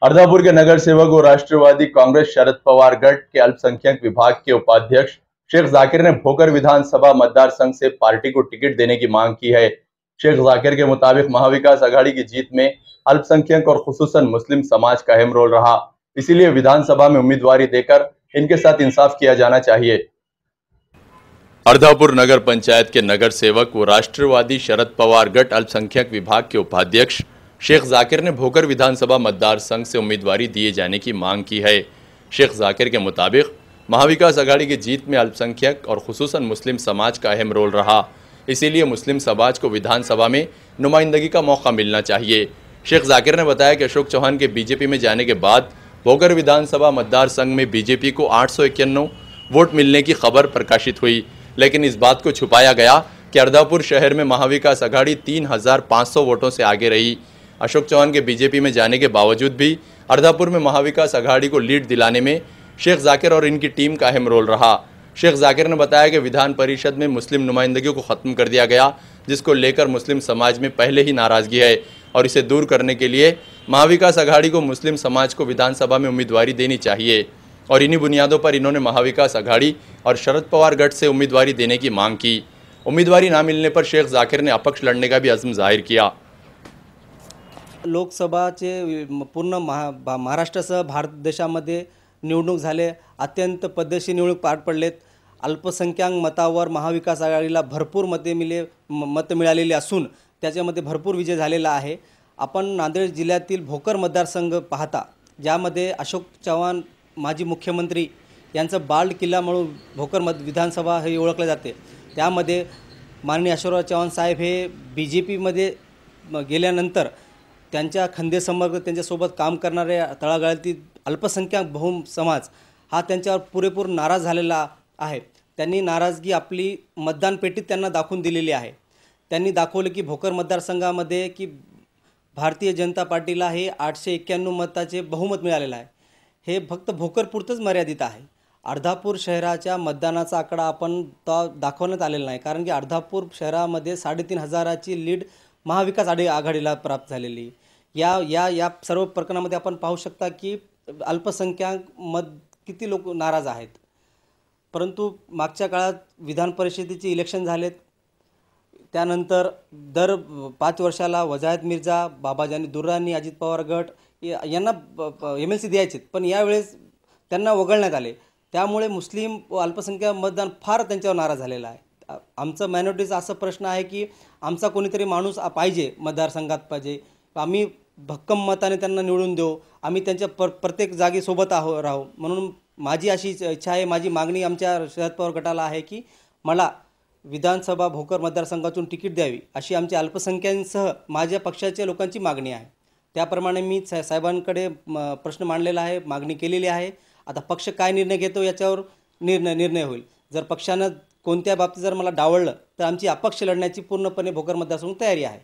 अर्धापुर के नगर सेवक और राष्ट्रवादी कांग्रेस शरद पवार गढ़ के अल्पसंख्यक विभाग के उपाध्यक्ष शेख जाकिर ने भोकर विधानसभा मतदार संघ से पार्टी को टिकट देने की मांग की है। शेख जाकिर के मुताबिक महाविकास आघाड़ी की जीत में अल्पसंख्यक और खुसूसन मुस्लिम समाज का अहम रोल रहा, इसीलिए विधानसभा में उम्मीदवारी देकर इनके साथ इंसाफ किया जाना चाहिए। अर्धापुर नगर पंचायत के नगर सेवक व राष्ट्रवादी शरद पवार गढ़ अल्पसंख्यक विभाग के उपाध्यक्ष शेख जाकिर ने भोकर विधानसभा मतदार संघ से उम्मीदवारी दिए जाने की मांग की है। शेख जाकिर के मुताबिक महाविकास आघाड़ी की जीत में अल्पसंख्यक और खुसूसन मुस्लिम समाज का अहम रोल रहा, इसीलिए मुस्लिम समाज को विधानसभा में नुमाइंदगी का मौका मिलना चाहिए। शेख जाकिर ने बताया कि अशोक चौहान के बीजेपी में जाने के बाद भोकर विधानसभा मतदार संघ में बीजेपी को 851 वोट मिलने की खबर प्रकाशित हुई, लेकिन इस बात को छुपाया गया कि अर्धापुर शहर में महाविकास आघाड़ी 3500 वोटों से आगे रही। अशोक चौहान के बीजेपी में जाने के बावजूद भी अर्धापुर में महाविकास आघाड़ी को लीड दिलाने में शेख जाकिर और इनकी टीम का अहम रोल रहा। शेख जाकिर ने बताया कि विधान परिषद में मुस्लिम नुमाइंदगी को खत्म कर दिया गया, जिसको लेकर मुस्लिम समाज में पहले ही नाराजगी है और इसे दूर करने के लिए महाविकास आघाड़ी को मुस्लिम समाज को विधानसभा में उम्मीदवारी देनी चाहिए और इन्हीं बुनियादों पर इन्होंने महाविकास आघाड़ी और शरद पवार गढ़ से उम्मीदवारी देने की मांग की। उम्मीदवारी ना मिलने पर शेख जाकिर ने अपक्ष लड़ने का भी अज़्म जाहिर किया। लोकसभाचे पूर्ण महाराष्ट्रासह भारत देशामध्ये निवडणूक झाले, अत्यंत पद्धतशीर निवडणूक पार पडलेत। अल्पसंख्याक मतावर महाविकास आघाडीला भरपूर मत मिळालेली असून त्याच्यामध्ये भरपूर विजय झालेला आहे। आपण नांदेड जिल्ह्यातील भोकर मतदारसंघ पाहता, ज्यामध्ये अशोक चव्हाण माजी मुख्यमंत्री यांचं बाल्ड किल्ला म्हणून भोकर विधानसभा हे ओळखले जाते। त्यामध्ये माननीय अशोकराव चव्हाण साहेब हे बीजेपीमध्ये गेल्यानंतर त्यांच्या खंदेसमग्र त्यांच्यासोबत काम करणारे तळागाळातील अल्पसंख्याक बहु समाज हा त्यांच्यावर पुरेपूर नाराज झालेला आहे। त्यांनी नाराजगी आपली मतदान पेटीत त्यांना दाखवून दिलेली आहे। त्यांनी दाखवले की भोकर मतदारसंघामध्ये की भारतीय जनता पार्टीला हे 891 मताचे बहुमत मिळालेले आहे। हे फक्त भोकरपुरतच मर्यादित आहे। अर्धापूर शहराच्या मतदानाचा आकडा आपण दाखवण्यात आलेला नाही, कारण की अर्धापूर शहरामध्ये 3500ची लीड महाविकास आघाडीला प्राप्त झालेली। या सर्व प्रकरणामध्ये आपण पाहू शकता की अल्पसंख्याक किती लोक नाराज आहेत। परंतु मागच्या काळात विधान परिषदेचे इलेक्शन झालेत, त्यानंतर दर 5 वर्षाला वजाहत मिर्झा, बाबाजानी दुर्राणी, अजित पवार गट यांना MLC द्यायचे, पण यावेळेस त्यांना वगळण्यात आले। त्यामुळे मुस्लिम व अल्पसंख्याक मतदान फार त्यांच्यावर नाराज झालेला आहे। आमचा मायनॉरिटीचा असा प्रश्न आहे की आमचा कोणीतरी माणूस पाहिजे मतदारसंघात पाहिजे, आम्ही भक्कम मताने त्यांना निवडून देऊ, आम्ही त्यांच्या प्रत्येक जागी सोबत राहू। म्हणून माझी अशी इच्छा आहे, माझी मागणी आमच्या शरद पवार गटाला आहे की मला विधानसभा भोकर मतदारसंघातून तिकीट द्यावी, अशी आमच्या अल्पसंख्याकांसह माझ्या पक्षाच्या लोकांची मागणी आहे। त्याप्रमाणे मी साहेबांकडे प्रश्न मांडलेला आहे, मागणी केलेली आहे। आता पक्ष काय निर्णय घेतो याच्यावर निर्णय होईल। जर पक्षानं कोणत्या बाबतीत जर मला डावळलं तर आमची अपक्ष लढण्याची पूर्णपणे भोकर मतदारसंघ तयारी आहे।